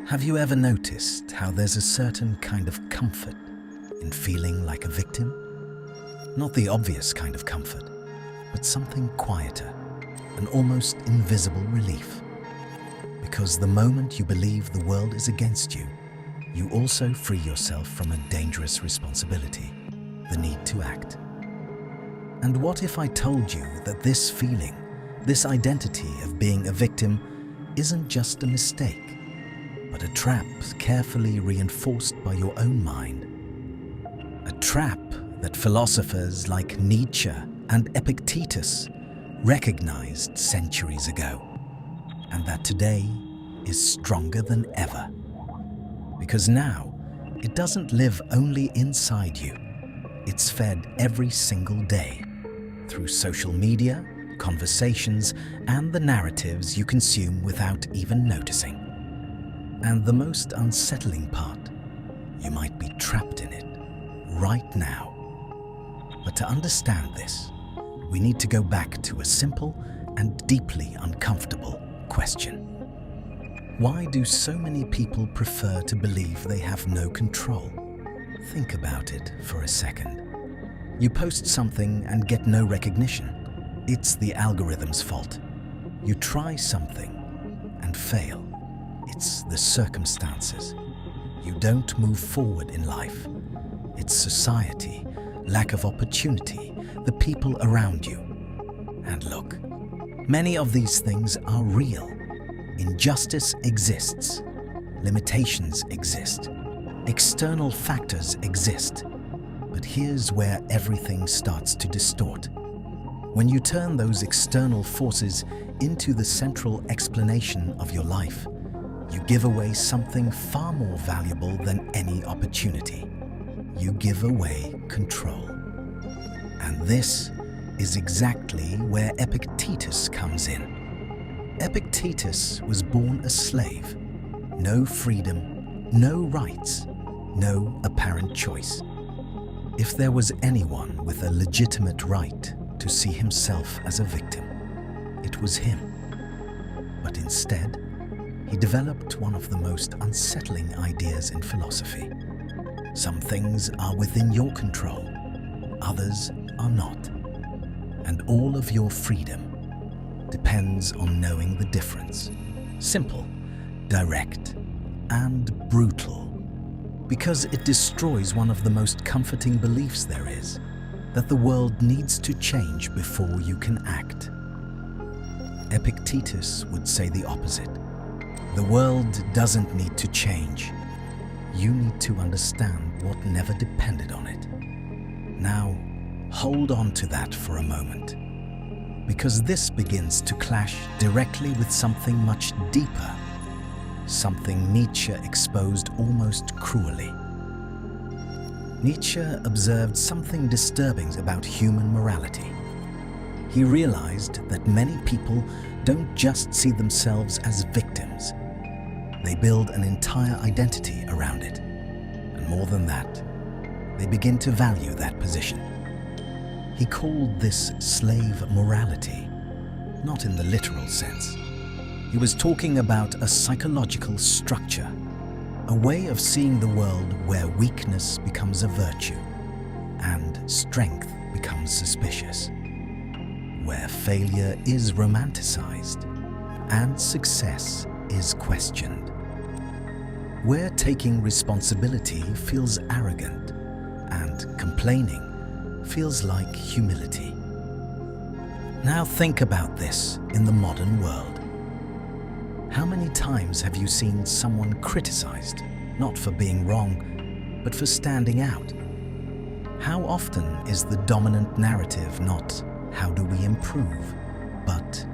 Have you ever noticed how there's a certain kind of comfort in feeling like a victim? Not the obvious kind of comfort, but something quieter, an almost invisible relief. Because the moment you believe the world is against you, you also free yourself from a dangerous responsibility, the need to act. And what if I told you that this feeling, this identity of being a victim, isn't just a mistake, but a trap carefully reinforced by your own mind? A trap that philosophers like Nietzsche and Epictetus recognized centuries ago, and that today is stronger than ever. Because now, it doesn't live only inside you. It's fed every single day through social media, conversations, and the narratives you consume without even noticing. And the most unsettling part, you might be trapped in it right now. But to understand this, we need to go back to a simple and deeply uncomfortable question. Why do so many people prefer to believe they have no control? Think about it for a second. You post something and get no recognition. It's the algorithm's fault. You try something and fail. It's the circumstances. You don't move forward in life. It's society, lack of opportunity, the people around you. And look, many of these things are real. Injustice exists. Limitations exist. External factors exist. But here's where everything starts to distort. When you turn those external forces into the central explanation of your life, you give away something far more valuable than any opportunity. You give away control. And this is exactly where Epictetus comes in. Epictetus was born a slave. No freedom, no rights, no apparent choice. If there was anyone with a legitimate right to see himself as a victim, it was him. But instead, he developed one of the most unsettling ideas in philosophy. Some things are within your control, others are not. And all of your freedom depends on knowing the difference. Simple, direct, and brutal. Because it destroys one of the most comforting beliefs there is, that the world needs to change before you can act. Epictetus would say the opposite. The world doesn't need to change. You need to understand what never depended on it. Now, hold on to that for a moment, because this begins to clash directly with something much deeper, something Nietzsche exposed almost cruelly. Nietzsche observed something disturbing about human morality. He realized that many people don't just see themselves as victims. They build an entire identity around it. And more than that, they begin to value that position. He called this slave morality, not in the literal sense. He was talking about a psychological structure, a way of seeing the world where weakness becomes a virtue and strength becomes suspicious, where failure is romanticized and success is questioned, where taking responsibility feels arrogant and complaining feels like humility. Now think about this in the modern world. How many times have you seen someone criticized, not for being wrong, but for standing out? How often is the dominant narrative not, how do we improve, but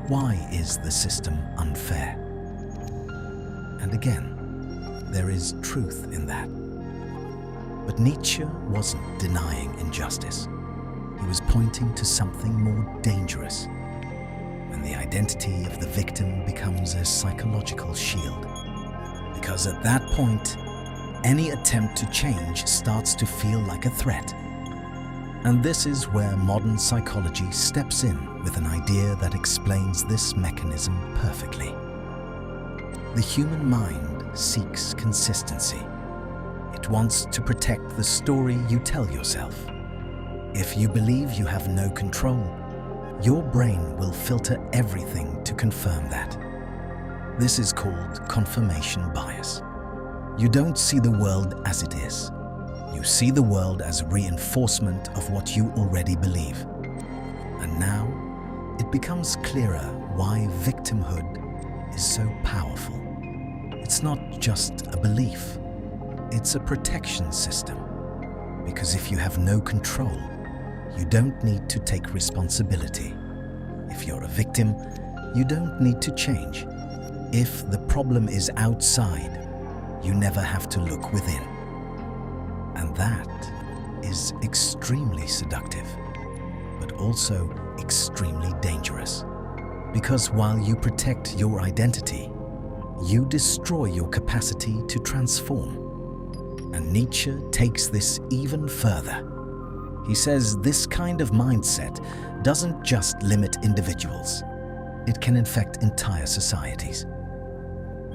why is the system unfair? And again, there is truth in that. But Nietzsche wasn't denying injustice. He was pointing to something more dangerous, when the identity of the victim becomes a psychological shield. Because at that point, any attempt to change starts to feel like a threat. And this is where modern psychology steps in with an idea that explains this mechanism perfectly. The human mind seeks consistency. It wants to protect the story you tell yourself. If you believe you have no control, your brain will filter everything to confirm that. This is called confirmation bias. You don't see the world as it is. You see the world as reinforcement of what you already believe. And now, it becomes clearer why victimhood is so powerful. It's not just a belief, it's a protection system. Because if you have no control, you don't need to take responsibility. If you're a victim, you don't need to change. If the problem is outside, you never have to look within. And that is extremely seductive, but also extremely dangerous. Because while you protect your identity, you destroy your capacity to transform. And Nietzsche takes this even further. He says this kind of mindset doesn't just limit individuals. It can infect entire societies.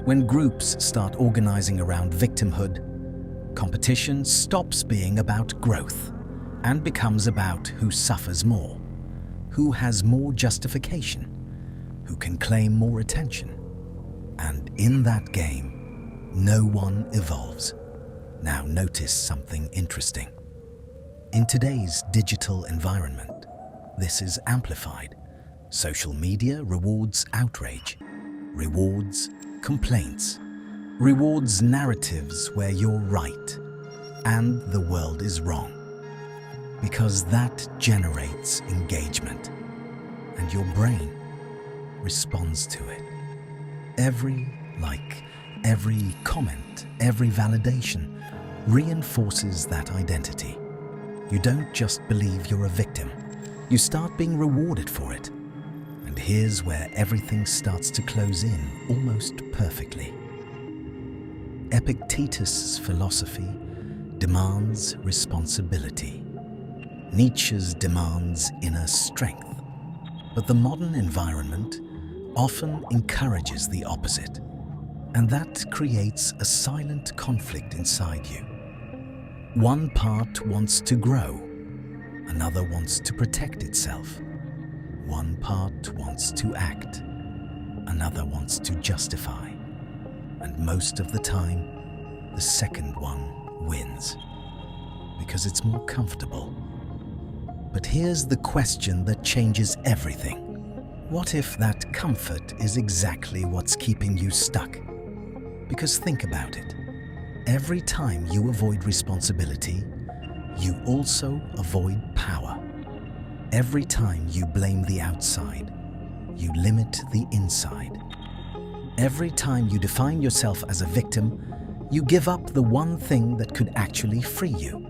When groups start organizing around victimhood, competition stops being about growth and becomes about who suffers more, who has more justification, who can claim more attention. And in that game, no one evolves. Now notice something interesting. In today's digital environment, this is amplified. Social media rewards outrage, rewards complaints, rewards narratives where you're right and the world is wrong. Because that generates engagement, and your brain responds to it. Every like, every comment, every validation reinforces that identity. You don't just believe you're a victim, you start being rewarded for it. And here's where everything starts to close in almost perfectly. Epictetus' philosophy demands responsibility. Nietzsche's demands inner strength. But the modern environment often encourages the opposite. And that creates a silent conflict inside you. One part wants to grow, another wants to protect itself. One part wants to act, another wants to justify. And most of the time, the second one wins, because it's more comfortable. But here's the question that changes everything. What if that comfort is exactly what's keeping you stuck? Because think about it. Every time you avoid responsibility, you also avoid power. Every time you blame the outside, you limit the inside. Every time you define yourself as a victim, you give up the one thing that could actually free you,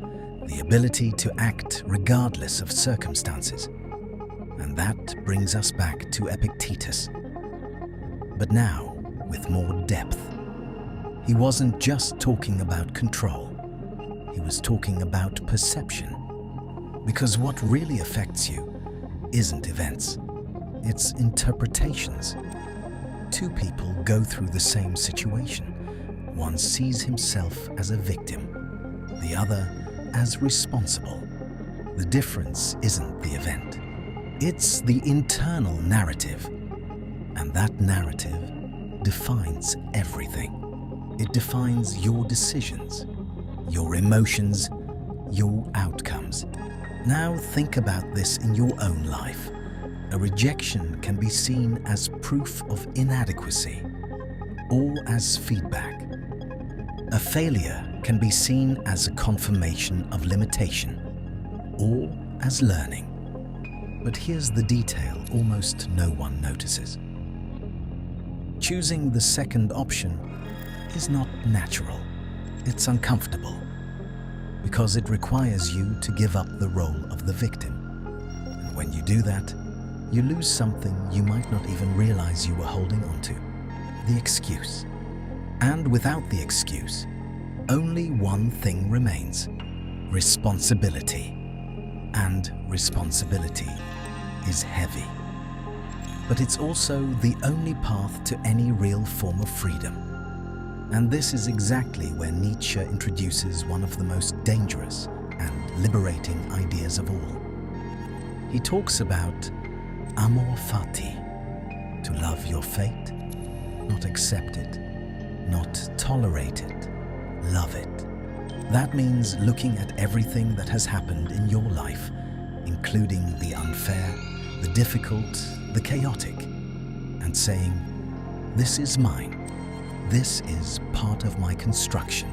the ability to act regardless of circumstances. And that brings us back to Epictetus. But now, with more depth. He wasn't just talking about control. He was talking about perception. Because what really affects you isn't events, it's interpretations. Two people go through the same situation. One sees himself as a victim, the other as responsible. The difference isn't the event. It's the internal narrative. And that narrative defines everything. It defines your decisions, your emotions, your outcomes. Now think about this in your own life. A rejection can be seen as proof of inadequacy or as feedback. A failure can be seen as a confirmation of limitation or as learning. But here's the detail almost no one notices. Choosing the second option is not natural. It's uncomfortable because it requires you to give up the role of the victim. And when you do that, you lose something you might not even realize you were holding on to, the excuse. And without the excuse, only one thing remains: responsibility. And responsibility is heavy. But it's also the only path to any real form of freedom. And this is exactly where Nietzsche introduces one of the most dangerous and liberating ideas of all. He talks about amor fati, to love your fate, not accept it, not tolerate it, love it. That means looking at everything that has happened in your life, including the unfair, the difficult, the chaotic, and saying, this is mine. This is part of my construction.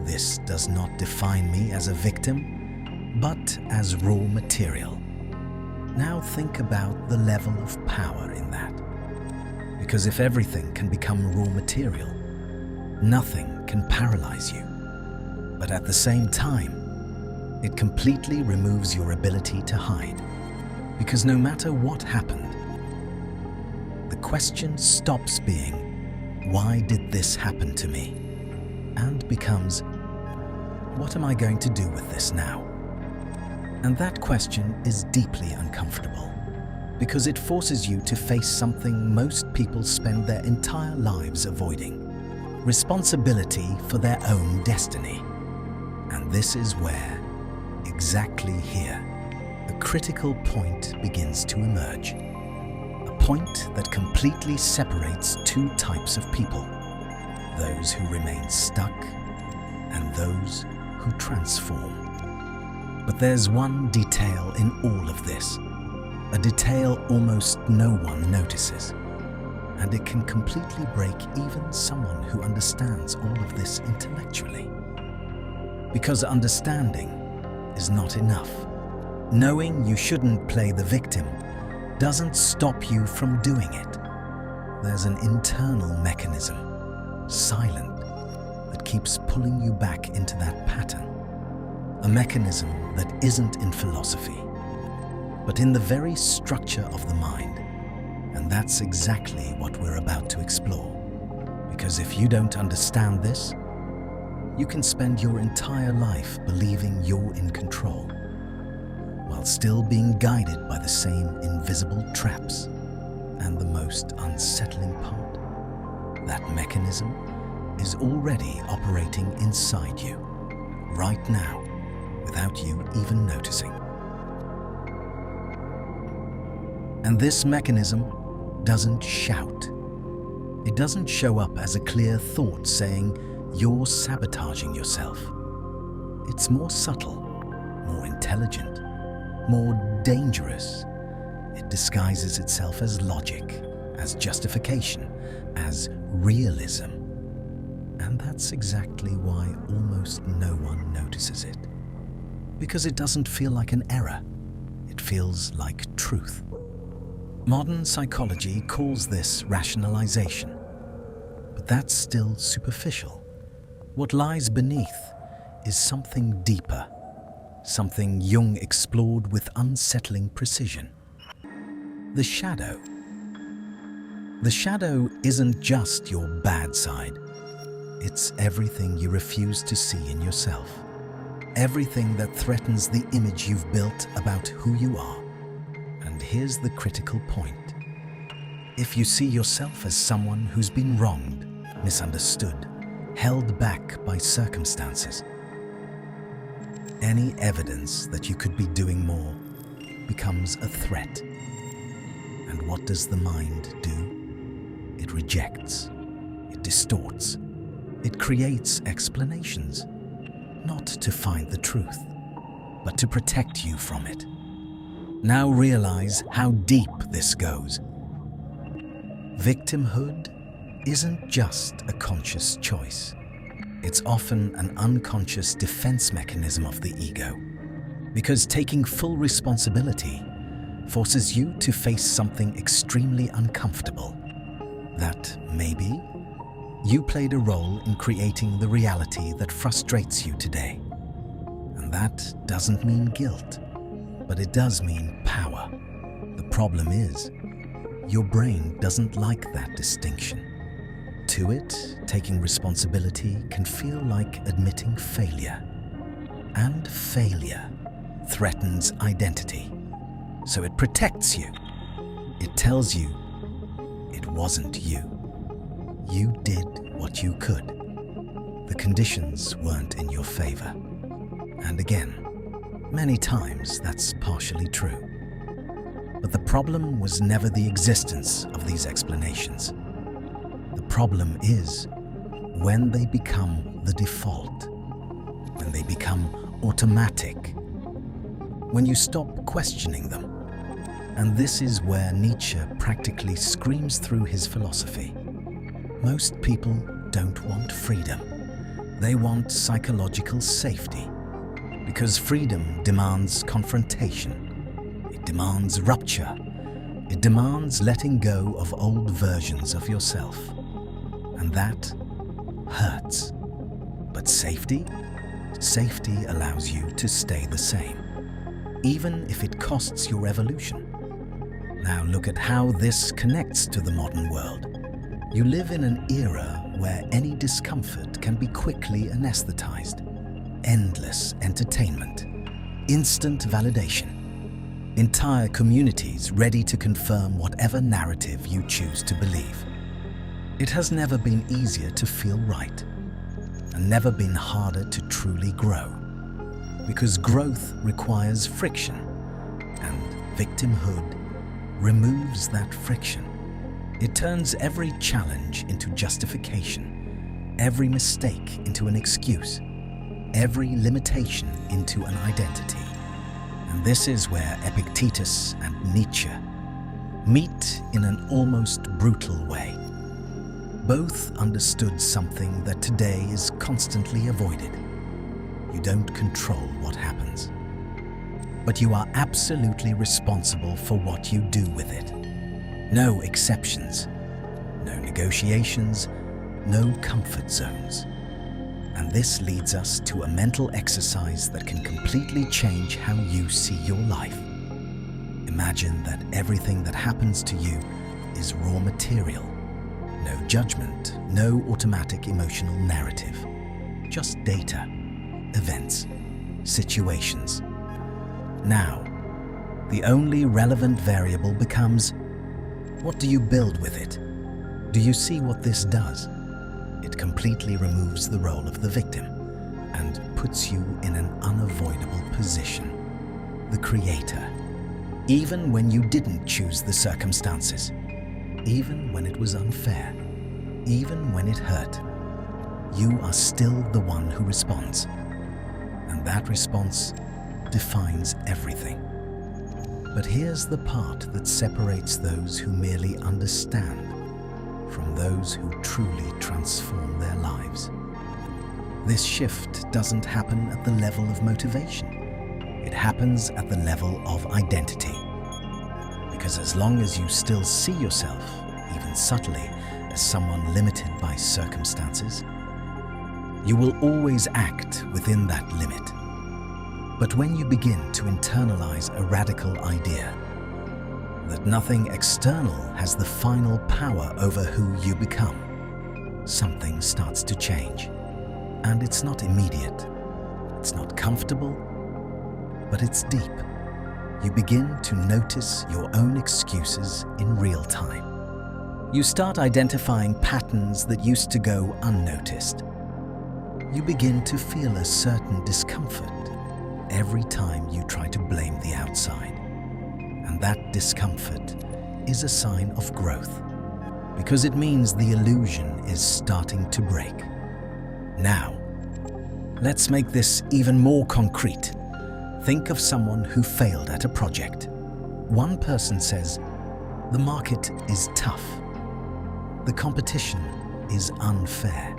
This does not define me as a victim, but as raw material. Now think about the level of power in that. Because if everything can become raw material, nothing can paralyze you. But at the same time, it completely removes your ability to hide. Because no matter what happened, the question stops being, why did this happen to me? And becomes, what am I going to do with this now? And that question is deeply uncomfortable because it forces you to face something most people spend their entire lives avoiding: responsibility for their own destiny. And this is where, exactly here, a critical point begins to emerge. A point that completely separates two types of people: those who remain stuck and those who transform. But there's one detail in all of this, a detail almost no one notices, and it can completely break even someone who understands all of this intellectually. Because understanding is not enough. Knowing you shouldn't play the victim doesn't stop you from doing it. There's an internal mechanism, silent, that keeps pulling you back into that pattern. A mechanism that isn't in philosophy, but in the very structure of the mind. And that's exactly what we're about to explore. Because if you don't understand this, you can spend your entire life believing you're in control, while still being guided by the same invisible traps. And the most unsettling part, that mechanism is already operating inside you, right now, without you even noticing. And this mechanism doesn't shout. It doesn't show up as a clear thought saying you're sabotaging yourself. It's more subtle, more intelligent, more dangerous. It disguises itself as logic, as justification, as realism. And that's exactly why almost no one notices it. Because it doesn't feel like an error. It feels like truth. Modern psychology calls this rationalization. But that's still superficial. What lies beneath is something deeper, something Jung explored with unsettling precision. The shadow. The shadow isn't just your bad side. It's everything you refuse to see in yourself. Everything that threatens the image you've built about who you are. And here's the critical point. If you see yourself as someone who's been wronged, misunderstood, held back by circumstances, any evidence that you could be doing more becomes a threat. And what does the mind do? It rejects, it distorts, it creates explanations, not to find the truth, but to protect you from it. Now realize how deep this goes. Victimhood isn't just a conscious choice. It's often an unconscious defense mechanism of the ego, because taking full responsibility forces you to face something extremely uncomfortable, that maybe you played a role in creating the reality that frustrates you today. And that doesn't mean guilt, but it does mean power. The problem is, your brain doesn't like that distinction. To it, taking responsibility can feel like admitting failure. And failure threatens identity. So it protects you. It tells you it wasn't you. You did what you could. The conditions weren't in your favor. And again, many times that's partially true. But the problem was never the existence of these explanations. The problem is when they become the default, when they become automatic, when you stop questioning them. And this is where Nietzsche practically screams through his philosophy. Most people don't want freedom. They want psychological safety. Because freedom demands confrontation. It demands rupture. It demands letting go of old versions of yourself. And that hurts. But safety? Safety allows you to stay the same, even if it costs your evolution. Now look at how this connects to the modern world. You live in an era where any discomfort can be quickly anesthetized. Endless entertainment, instant validation, entire communities ready to confirm whatever narrative you choose to believe. It has never been easier to feel right, and never been harder to truly grow, because growth requires friction, and victimhood removes that friction. It turns every challenge into justification, every mistake into an excuse, every limitation into an identity. And this is where Epictetus and Nietzsche meet in an almost brutal way. Both understood something that today is constantly avoided. You don't control what happens, but you are absolutely responsible for what you do with it. No exceptions, no negotiations, no comfort zones. And this leads us to a mental exercise that can completely change how you see your life. Imagine that everything that happens to you is raw material. No judgment, no automatic emotional narrative. Just data, events, situations. Now, the only relevant variable becomes, what do you build with it? Do you see what this does? It completely removes the role of the victim and puts you in an unavoidable position, the creator. Even when you didn't choose the circumstances, even when it was unfair, even when it hurt, you are still the one who responds. And that response defines everything. But here's the part that separates those who merely understand from those who truly transform their lives. This shift doesn't happen at the level of motivation. It happens at the level of identity. Because as long as you still see yourself, even subtly, as someone limited by circumstances, you will always act within that limit. But when you begin to internalize a radical idea, that nothing external has the final power over who you become, something starts to change. And it's not immediate, it's not comfortable, but it's deep. You begin to notice your own excuses in real time. You start identifying patterns that used to go unnoticed. You begin to feel a certain discomfort every time you try to blame the outside. And that discomfort is a sign of growth, because it means the illusion is starting to break. Now, let's make this even more concrete. Think of someone who failed at a project. One person says, the market is tough. The competition is unfair.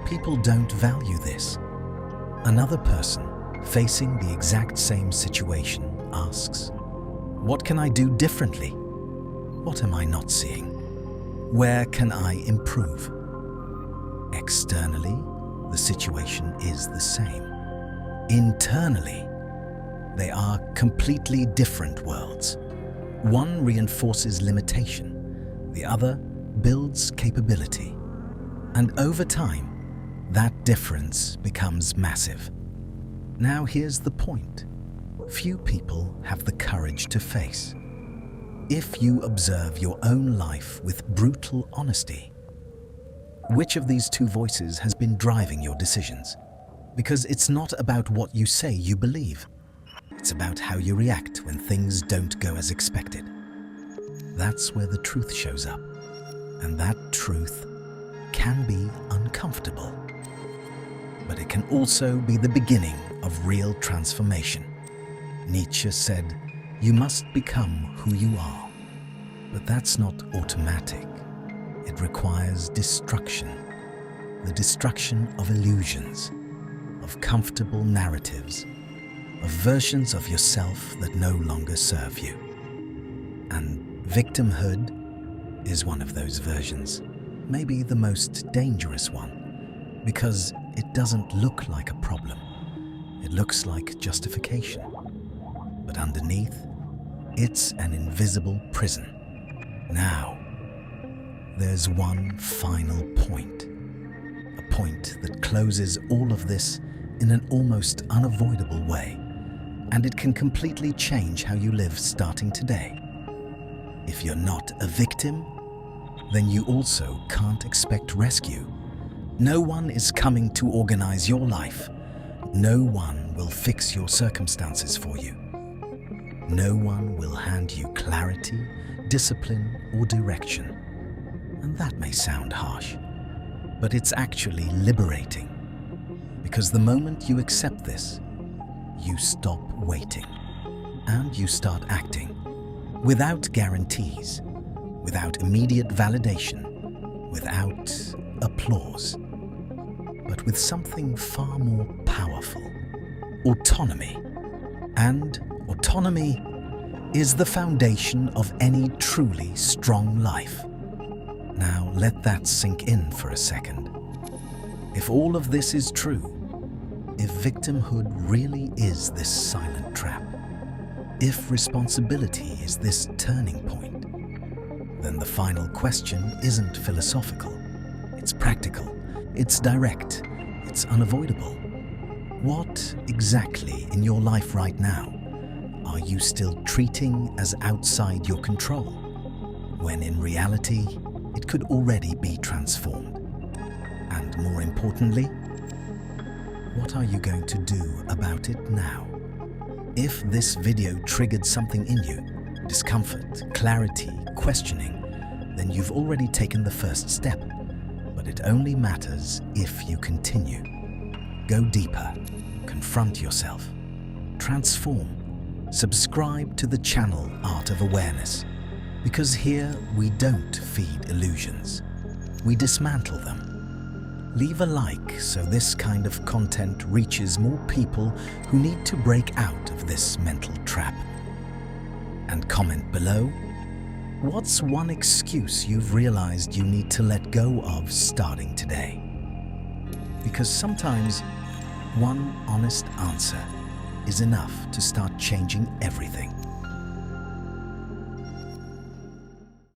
People don't value this. Another person, facing the exact same situation, asks, what can I do differently? What am I not seeing? Where can I improve? Externally, the situation is the same. Internally, they are completely different worlds. One reinforces limitation, the other builds capability. And over time, that difference becomes massive. Now here's the point. Few people have the courage to face. If you observe your own life with brutal honesty, Which of these two voices has been driving your decisions? Because it's not about what you say you believe. It's about how you react when things don't go as expected. That's where the truth shows up. And that truth can be uncomfortable. But it can also be the beginning of real transformation. Nietzsche said, "You must become who you are." But that's not automatic. It requires destruction. The destruction of illusions, of comfortable narratives, of versions of yourself that no longer serve you. And victimhood is one of those versions, maybe the most dangerous one, because it doesn't look like a problem. It looks like justification. But underneath, it's an invisible prison. Now, there's one final point. A point that closes all of this in an almost unavoidable way. And it can completely change how you live starting today. If you're not a victim, then you also can't expect rescue. No one is coming to organize your life. No one will fix your circumstances for you. No one will hand you clarity, discipline, or direction. And that may sound harsh, but it's actually liberating. Because the moment you accept this, you stop waiting and you start acting without guarantees, without immediate validation, without applause, but with something far more powerful: autonomy. And autonomy is the foundation of any truly strong life. Now let that sink in for a second. If all of this is true, if victimhood really is this silent trap, if responsibility is this turning point, then the final question isn't philosophical. It's practical, it's direct, it's unavoidable. What exactly in your life right now are you still treating as outside your control, when in reality it could already be transformed? And more importantly, what are you going to do about it now? If this video triggered something in you, discomfort, clarity, questioning, then you've already taken the first step. But it only matters if you continue. Go deeper, confront yourself, transform, subscribe to the channel Art of Awareness, because here we don't feed illusions, we dismantle them. Leave a like so this kind of content reaches more people who need to break out of this mental trap. And comment below, what's one excuse you've realized you need to let go of starting today? Because sometimes one honest answer is enough to start changing everything.